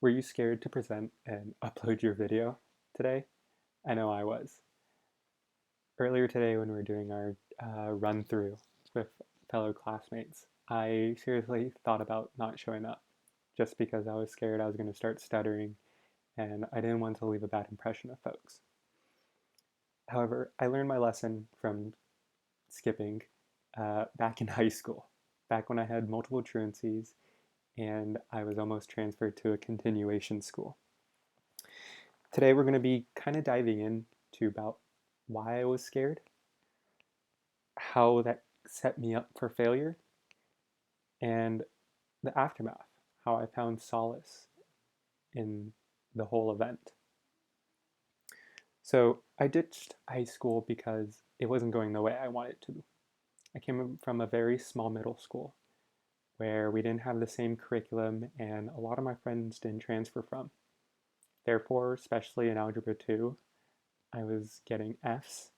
Were you scared to present and upload your video today? I know I was. Earlier today, when we were doing our run through with fellow classmates, I seriously thought about not showing up just because I was scared I was going to start stuttering and I didn't want to leave a bad impression of folks. However, I learned my lesson from skipping back in high school, back when I had multiple truancies and I was almost transferred to a continuation school. Today we're going to be kind of diving into about why I was scared, how that set me up for failure, and the aftermath, how I found solace in the whole event. So I ditched high school because it wasn't going the way I wanted to. I came from a very small middle school where we didn't have the same curriculum and a lot of my friends didn't transfer from. Therefore, especially in Algebra 2, I was getting Fs.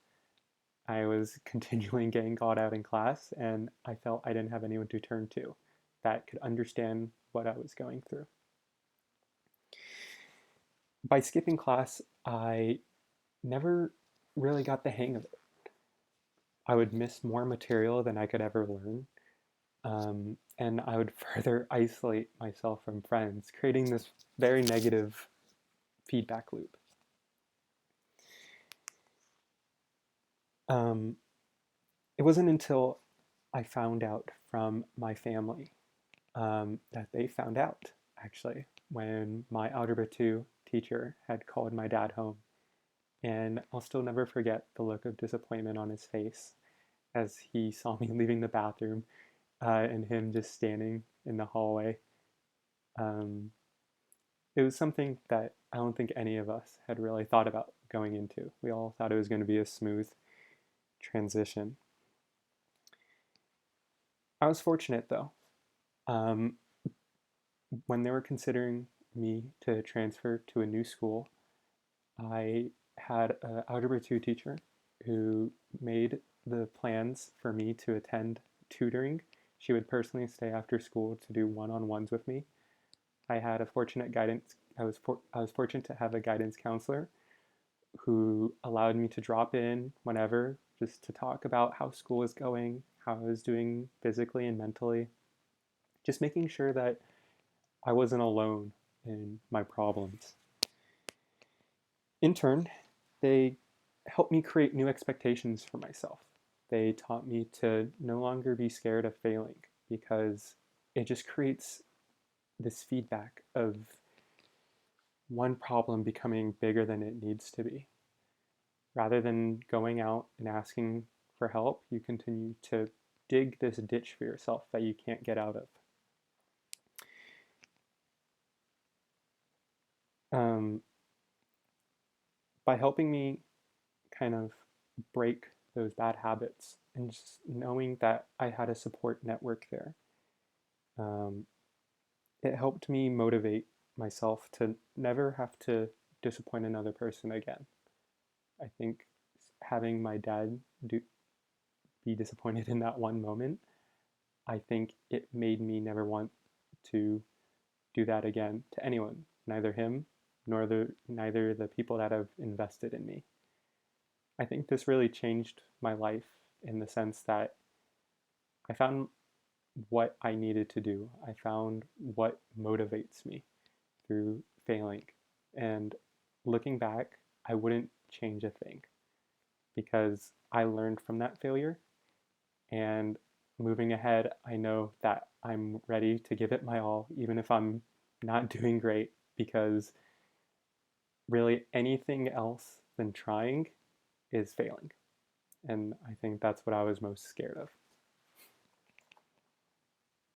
I was continually getting called out in class, and I felt I didn't have anyone to turn to that could understand what I was going through. By skipping class, I never really got the hang of it. I would miss more material than I could ever learn, and I would further isolate myself from friends, creating this very negative feedback loop. It wasn't until I found out from my family that they found out, actually, when my Algebra 2 teacher had called my dad home. And I'll still never forget the look of disappointment on his face as he saw me leaving the bathroom and him just standing in the hallway. It was something that I don't think any of us had really thought about going into. We all thought it was going to be a smooth transition. I was fortunate though. Um, when they were considering me to transfer to a new school, I had an Algebra 2 teacher who made the plans for me to attend tutoring. She would personally stay after school to do one-on-ones with me. I had a fortunate guidance. I was fortunate to have a guidance counselor who allowed me to drop in whenever, just to talk about how school was going, how I was doing physically and mentally, just making sure that I wasn't alone in my problems. In turn, they helped me create new expectations for myself. They taught me to no longer be scared of failing because it just creates this feedback of one problem becoming bigger than it needs to be. Rather than going out and asking for help, you continue to dig this ditch for yourself that you can't get out of. By helping me kind of break those bad habits and just knowing that I had a support network there, um, it helped me motivate myself to never have to disappoint another person again. I think having my dad be disappointed in that one moment, I think it made me never want to do that again to anyone, neither him nor neither the people that have invested in me. I think this really changed my life in the sense that I found what I needed to do. I found what motivates me through failing. And looking back, I wouldn't change a thing because I learned from that failure. And moving ahead, I know that I'm ready to give it my all, even if I'm not doing great, because really anything else than trying is failing. And I think that's what I was most scared of.